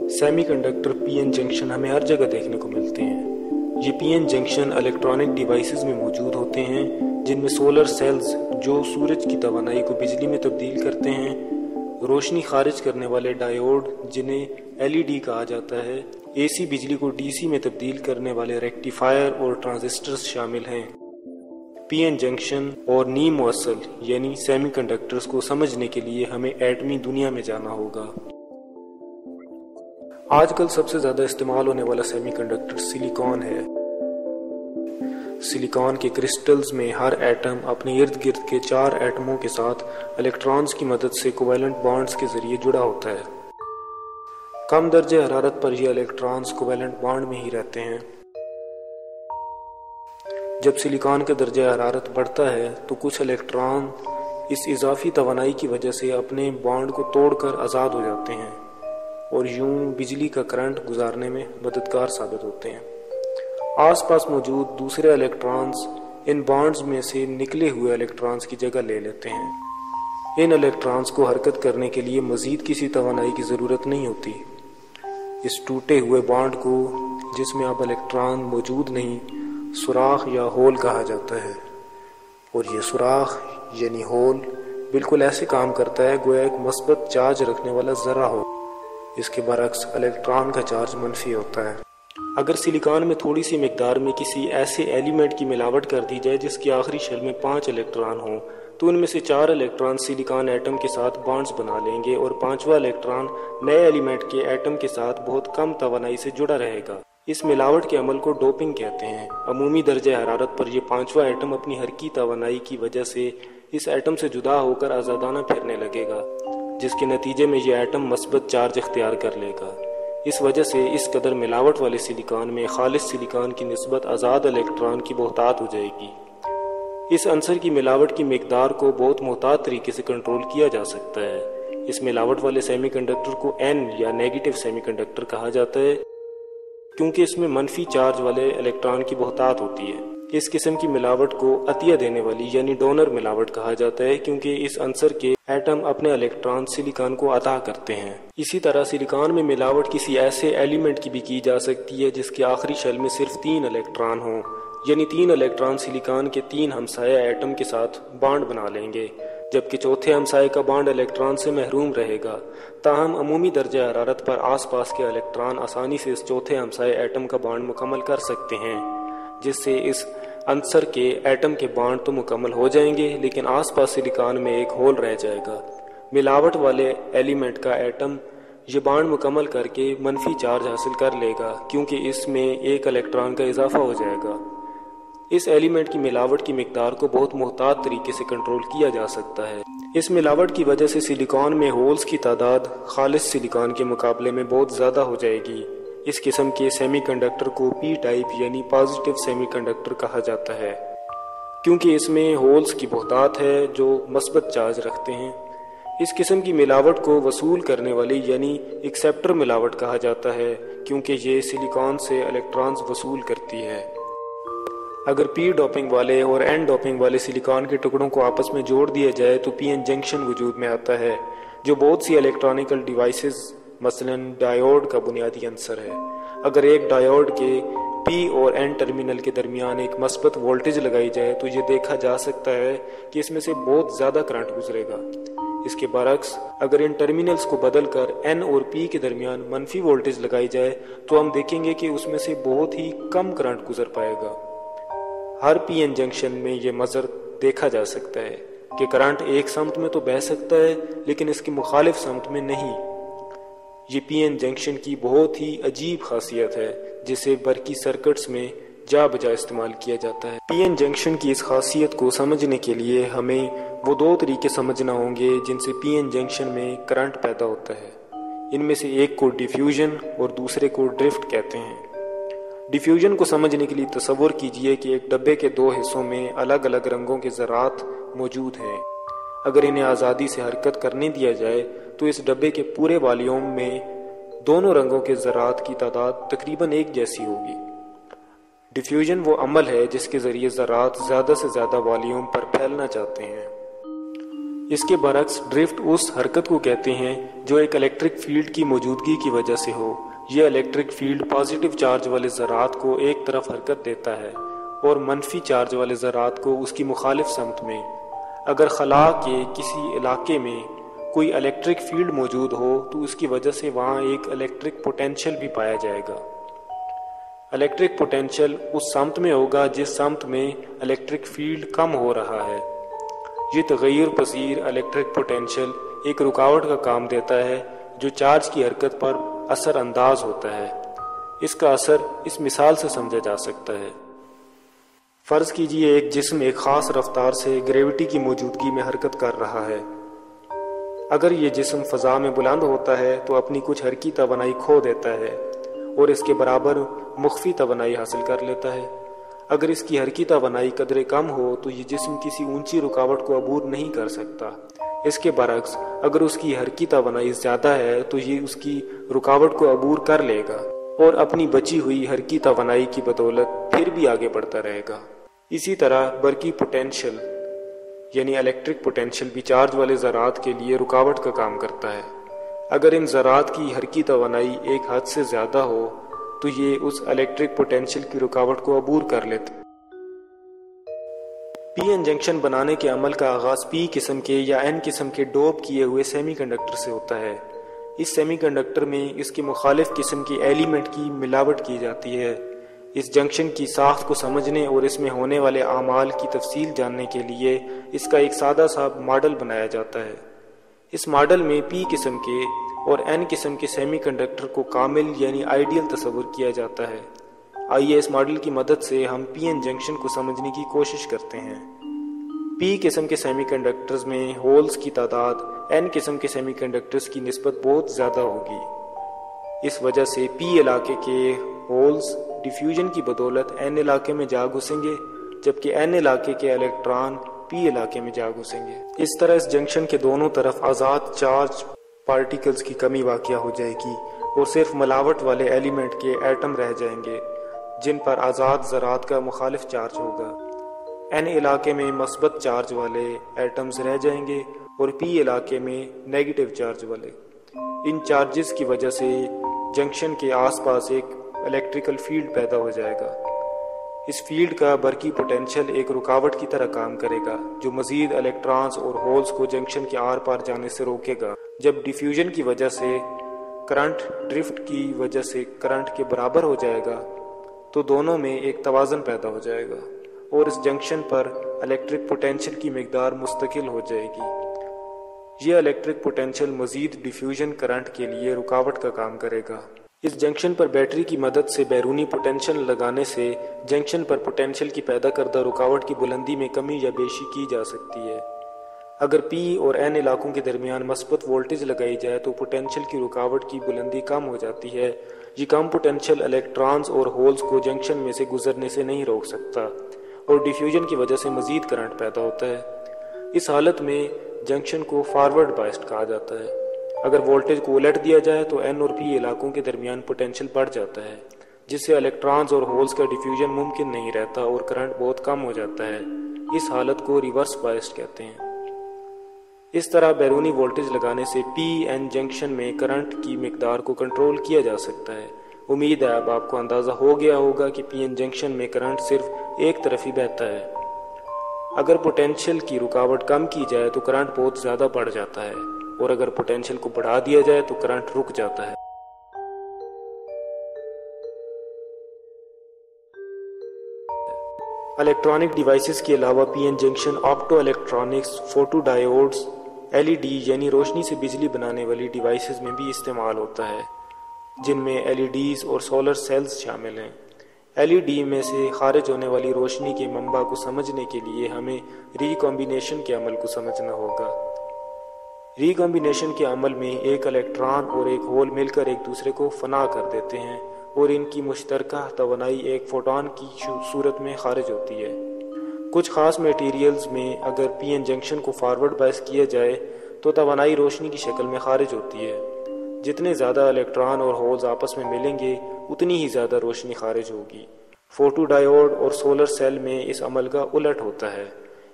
Semi conductor PN junction हमें हर जगह देखने को मिलते हैं। ये पीएन जंक्शन इलेक्ट्रॉनिक डिवाइसेस में मौजूद होते हैं, जिनमें सोलर सेल्स जो सूरज की तवानाई को बिजली में तब्दील करते हैं, रोशनी खारिज करने वाले डायोड जिन्हें एलईडी कहा जाता है, एसी बिजली को डीसी में तब्दील करने वाले रेक्टिफायर और ट्रांजिस्टर्स शामिल हैं। पीएन जंक्शन और नी मुअस्सल यानी सेमीकंडक्टर्स को समझने के लिए हमें एटमी दुनिया में जाना होगा। आजकल सबसे ज्यादा इस्तेमाल होने वाला सेमीकंडक्टर सिलिकॉन है। सिलिकॉन के क्रिस्टल्स में हर एटम अपने इर्द गिर्द के 4 एटमों के साथ इलेक्ट्रॉन्स की मदद से कोवेलेंट बॉन्ड्स के जरिए जुड़ा होता है। कम दर्जे हरारत पर ये इलेक्ट्रॉन्स कोवेलेंट बॉन्ड में ही रहते हैं। जब सिलिकॉन का दर्जा हरारत बढ़ता है तो कुछ इलेक्ट्रॉन इस इजाफी तवानाई की वजह से अपने बॉन्ड को तोड़कर आज़ाद हो जाते हैं और यूं बिजली का करंट गुजारने में मददगार साबित होते हैं। आसपास मौजूद दूसरे इलेक्ट्रॉन्स इन बॉन्ड्स में से निकले हुए इलेक्ट्रॉन्स की जगह ले लेते हैं। इन इलेक्ट्रॉन्स को हरकत करने के लिए मजीद किसी तवानाई की ज़रूरत नहीं होती। इस टूटे हुए बॉन्ड को, जिसमें अब इलेक्ट्रॉन मौजूद नहीं, सुराख या होल कहा जाता है। और ये सुराख यानी होल बिल्कुल ऐसे काम करता है गोया एक मस्बत चार्ज रखने वाला जरा हो। इसके बरक्स इलेक्ट्रॉन का चार्ज मनफी होता है। अगर सिलिकॉन में थोड़ी सी मिकदार में किसी ऐसे एलिमेंट की मिलावट कर दी जाए जिसकी आखिरी शेल में 5 इलेक्ट्रॉन हो, तो उनमें से 4 इलेक्ट्रॉन सिलिकॉन एटम के साथ बॉन्ड्स बना लेंगे और 5वां इलेक्ट्रॉन नए एलिमेंट के एटम के साथ बहुत कम तवानाई से जुड़ा रहेगा। इस मिलावट के अमल को डोपिंग कहते हैं। अमूमी दर्जे हरारत पर यह 5वां एटम अपनी हरकी तवानाई की वजह से इस एटम से जुदा होकर आज़ादाना फिरने लगेगा, जिसके नतीजे में यह एटम मस्बत चार्ज इख्तियार कर लेगा। इस वजह से इस कदर मिलावट वाले सिलिकॉन में खालिस सिलिकॉन की निस्बत आज़ाद इलेक्ट्रॉन की बहुतात हो जाएगी। इस अंसर की मिलावट की मिकदार को बहुत मोहतात तरीके से कंट्रोल किया जा सकता है। इस मिलावट वाले सेमीकंडक्टर को एन या नेगेटिव सेमीकंडक्टर कहा जाता है, क्योंकि इसमें मनफी चार्ज वाले इलेक्ट्रॉन की बहुतात होती है। इस किस्म की मिलावट को अतिया देने वाली यानी डोनर मिलावट कहा जाता है, क्योंकि इस अंसर के एटम अपने इलेक्ट्रॉन सिलिकॉन को अता करते हैं। इसी तरह सिलिकॉन में मिलावट किसी ऐसे एलिमेंट की भी की जा सकती है जिसके आखिरी शेल में सिर्फ 3 इलेक्ट्रॉन हो, यानी 3 इलेक्ट्रॉन सिलिकॉन के 3 हमसाया एटम के साथ बॉन्ड बना लेंगे, जबकि चौथे हमसाये का बॉन्ड इलेक्ट्रॉन से महरूम रहेगा। ताहम अमूमी दर्जा हरारत पर आसपास के इलेक्ट्रॉन आसानी से इस चौथे हमसाये एटम का बॉन्ड मुकम्मल कर सकते हैं, जिससे इस अंसर के एटम के बॉन्ड तो मुकम्मल हो जाएंगे, लेकिन आसपास सिलिकॉन में एक होल रह जाएगा। मिलावट वाले एलिमेंट का एटम ये बॉन्ड मुकम्मल करके मनफी चार्ज हासिल कर लेगा, क्योंकि इसमें एक इलेक्ट्रॉन का इजाफा हो जाएगा। इस एलिमेंट की मिलावट की मिकदार को बहुत मोहतात तरीके से कंट्रोल किया जा सकता है। इस मिलावट की वजह से सिलिकॉन में होल्स की तादाद खालिस सिलिकॉन के मुकाबले में बहुत ज़्यादा हो जाएगी। इस किस्म के सेमीकंडक्टर को पी टाइप यानी पॉजिटिव सेमीकंडक्टर कहा जाता है, क्योंकि इसमें होल्स की बहुतात है जो मस्बत चार्ज रखते हैं। इस किस्म की मिलावट को वसूल करने वाली यानी एक्सेप्टर मिलावट कहा जाता है, क्योंकि ये सिलिकॉन से इलेक्ट्रॉन्स वसूल करती है। अगर पी डोपिंग वाले और एन डोपिंग वाले सिलिकॉन के टुकड़ों को आपस में जोड़ दिया जाए तो पीएन जंक्शन वजूद में आता है, जो बहुत सी इलेक्ट्रॉनिकल डिवाइसेस मसलन डायोड का बुनियादी अंसर है। अगर एक डायोड के पी और एन टर्मिनल के दरमियान एक मस्बत वोल्टेज लगाई जाए तो ये देखा जा सकता है कि इसमें से बहुत ज़्यादा करंट गुजरेगा। इसके बरक्स अगर इन टर्मिनल्स को बदलकर एन और पी के दरमियान मनफी वोल्टेज लगाई जाए तो हम देखेंगे कि उसमें से बहुत ही कम करंट गुजर पाएगा। हर पीएन जंक्शन में ये मज़र देखा जा सकता है कि करंट एक समत में तो बह सकता है, लेकिन इसकी मुखालिफ समत में नहीं। ये पीएन जंक्शन की बहुत ही अजीब खासियत है, जिसे बरकी सर्किट्स में जा बजा इस्तेमाल किया जाता है। पीएन जंक्शन की इस खासियत को समझने के लिए हमें वो 2 तरीके समझना होंगे जिनसे पीएन जंक्शन में करंट पैदा होता है। इनमें से एक को डिफ्यूजन और दूसरे को ड्रिफ्ट कहते हैं। डिफ्यूजन को समझने के लिए तसव्वुर कीजिए कि एक डब्बे के 2 हिस्सों में अलग अलग रंगों के ज़रात मौजूद हैं। अगर इन्हें आज़ादी से हरकत करने दिया जाए तो इस डब्बे के पूरे वॉल्यूम में दोनों रंगों के ज़रात की तादाद तकरीबन एक जैसी होगी। डिफ्यूजन वो अमल है जिसके ज़रिए ज़रात ज़्यादा से ज़्यादा वॉल्यूम पर फैलना चाहते हैं। اس کے برعکس ڈرفٹ اس حرکت کو کہتے ہیں جو ایک الیکٹرک فیلڈ کی موجودگی کی وجہ سے ہو۔ یہ الیکٹرک فیلڈ پازیٹیو چارج والے ذرات کو ایک طرف حرکت دیتا ہے اور منفی چارج والے ذرات کو اس کی مخالف سمت میں۔ اگر خلا کے کسی علاقے میں کوئی الیکٹرک فیلڈ موجود ہو تو اس کی وجہ سے وہاں ایک الیکٹرک پوٹینشیل بھی پایا جائے گا۔ الیکٹرک پوٹینشیل اس سمت میں ہوگا جس سمت میں الیکٹرک فیلڈ کم ہو رہا ہے۔ یہ تغیر پذیر الیکٹرک پوٹینشیل ایک رکاوٹ کا کام دیتا ہے جو چارج کی حرکت پر اثر انداز ہوتا ہے۔ اس کا اثر اس مثال سے سمجھا جا سکتا ہے۔ فرض کیجئے ایک جسم ایک خاص رفتار سے گریوٹی کی موجودگی میں حرکت کر رہا ہے۔ اگر یہ جسم فضا میں بلند ہوتا ہے تو اپنی کچھ حرکی توانائی کھو دیتا ہے اور اس کے برابر مخفی توانائی حاصل کر لیتا ہے۔ اگر اس کی حرکی توانائی قدرے کم ہو تو یہ جسم کسی اونچی رکاوٹ کو عبور نہیں کر سکتا۔ اس کے برعکس اگر اس کی حرکی توانائی زیادہ ہے تو یہ اس کی رکاوٹ کو عبور کر لے گا اور اپنی بچی ہوئی حرکی توانائی کی بدولت پھر بھی آگے بڑھتا رہے گا۔ اسی طرح برقی پوٹینشیل یعنی الیکٹرک پوٹینشیل بھی چارج والے ذرات کے لیے رکاوٹ کا کام کرتا ہے۔ اگر ان ذرات کی حرکی توانائی ایک حد سے زیادہ ہو تو یہ اس الیکٹرک پوٹینشیل کی رکاوٹ کو عبور کر لیتے۔ پی این جنکشن بنانے کے عمل کا آغاز پی قسم کے یا این قسم کے ڈوپ کیے ہوئے سیمی کنڈکٹر سے ہوتا ہے۔ اس سیمی کنڈکٹر میں اس کی مخالف قسم کے ایلیمنٹ کی ملاوٹ کی جاتی ہے۔ اس جنکشن کی ساخت کو سمجھنے اور اس میں ہونے والے اعمال کی تفصیل جاننے کے لیے اس کا ایک سادہ سا ماڈل بنایا جاتا ہے۔ اس ماڈل میں پی قسم کے اور این قسم کے سیمی کنڈکٹر کو کامل یعنی آئیڈیل تصور کیا جاتا ہے۔ آئیے اس ماڈل کی مدد سے ہم پی این جنکشن کو سمجھنے کی کوشش کرتے ہیں۔ پی قسم کے سیمی کنڈکٹرز میں ہولز کی تعداد این قسم کے سیمی کنڈکٹرز کی نسبت بہت زیادہ ہوگی۔ اس وجہ سے پی علاقے کے ہولز ڈیفیوژن کی بدولت این علاقے میں جا گھسیں گے جبکہ این علاقے کے الیکٹران پی علاقے میں جا گھسیں گے۔ اس طرح اس جنکشن کے دونوں طرف آزاد چارج پارٹیکلز کی کمی واقع ہو جائے گی اور صرف ملاوٹ والے ایلیمنٹ کے ایٹم رہ جائیں گے جن پر آزاد ذرات کا مخالف چارج ہوگا۔ این علاقے میں مثبت چارج والے ایٹمز رہ جائیں گے اور پی علاقے میں نیگیٹو چارج والے۔ ان چارجز کی وجہ سے جنکشن کے آس پاس ایک الیکٹریکل فیلڈ پیدا ہو جائے گا۔ اس فیلڈ کا برقی پوٹینشیل ایک رکاوٹ کی طرح کام کرے گا جو مزید الیکٹرانز اور ہولز کو جنکشن کے آر پار جانے سے روکے گا۔ جب ڈیفیوژن کی وجہ سے کرنٹ ڈرفٹ کی وجہ سے کرنٹ کے برابر ہو جائے گا تو دونوں میں ایک توازن پیدا ہو جائے گا اور اس جنکشن پر الیکٹرک پوٹینشیل کی مقدار مستقل ہو جائے گی۔ یہ الیکٹرک پوٹینشیل مزید ڈیفیوژن کرنٹ کے لیے رکاوٹ کا کام کرے گا۔ اس جنکشن پر بیٹری کی مدد سے بیرونی پوٹینشیل لگانے سے جنکشن پر پوٹینشیل کی پیدا کردہ رکاوٹ کی بلندی میں کمی یا بیشی کی جا سکتی ہے۔ اگر پی اور این علاقوں کے درمیان مثبت وولٹیج لگائی جائے تو پوٹینشیل کی رکاوٹ کی بلندی کم ہو جاتی ہے۔ یہ کم پوٹینشیل الیکٹرانز اور ہولز کو جنکشن میں سے گزرنے سے نہیں روک سکتا اور ڈیفیوژن کی وجہ سے مزید کرنٹ پیدا ہوتا ہے۔ اس حالت میں جنکشن کو فارورڈ بائسڈ کہا جاتا ہے۔ اگر وولٹیج کو الٹ دیا جائے تو این اور پی علاقوں کے درمیان پوٹینشیل بڑھ جاتا ہے جس سے الیکٹرانز اور ہولز کا ڈیفیوژن ممکن نہیں رہتا اور کرنٹ بہت کم ہو جاتا ہے۔ اس حالت کو ریورس بائسڈ کہتے ہیں۔ اس طرح بیرونی وولٹیج لگانے سے پی این جنکشن میں کرنٹ کی مقدار کو کنٹرول کیا جا سکتا ہے۔ امید ہے اب آپ کو اندازہ ہو گیا ہوگا کہ پی این جنکشن میں کرنٹ صرف ایک طرف ہی بہتا ہے۔ اگر پوٹینشیل کی رکاوٹ کم کی جائے تو کرنٹ بہت زیادہ بڑھ جاتا ہے اور اگر پوٹینشیل کو بڑھا دیا جائے تو کرنٹ رک جاتا ہے۔ الیکٹرانک ڈیوائسز کے علاوہ P N junction optoelectronics, photodiodes, L E D یعنی روشنی سے بجلی بنانے والی ڈیوائسز میں بھی استعمال ہوتا ہے جن میں ایل ای ڈیز اور سولر سیلز شامل ہیں۔ ایل ای ڈی میں سے خارج ہونے والی روشنی کے منبع کو سمجھنے کے لیے ہمیں ریکمبینیشن کے عمل کو سمجھنا ہوگا۔ ریکمبینیشن کے عمل میں ایک الیکٹران اور ایک ہول مل کر ایک دوسرے کو فنا کر دیتے ہیں اور ان کی مشترکہ توانائی ایک فوٹون کی صورت میں خارج ہوتی ہے۔ کچھ خاص میٹیریلز میں اگر پی این جنکشن کو فارورڈ بائس کیا جائے تو توانائی روشنی کی شکل میں خارج ہوتی ہے۔ جتنے زیادہ الیکٹران اور ہولز آپس میں ملیں گے اتنی ہی زیادہ روشنی خارج ہوگی۔ فوٹو ڈائیوڈ اور سولر سیل میں اس عمل کا الٹ ہوتا ہے۔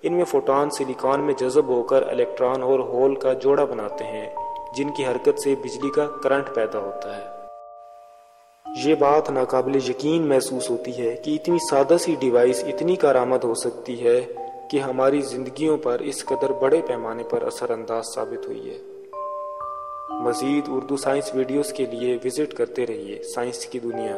ان میں فوٹون سلیکان میں جذب ہو کر الیکٹران اور ہول کا جوڑا بناتے ہیں، جن کی حرکت سے بجلی کا کرنٹ پیدا ہوتا ہے۔ یہ بات ناقابل یقین محسوس ہوتی ہے کہ اتنی سادہ سی ڈیوائس اتنی کارآمد ہو سکتی ہے کہ ہماری زندگیوں پر اس قدر بڑے پیمانے پر اثر انداز ثابت ہوئی ہے۔ مزید اردو سائنس ویڈیوز کے لیے وزٹ کرتے رہیے سائنس کی دنیا۔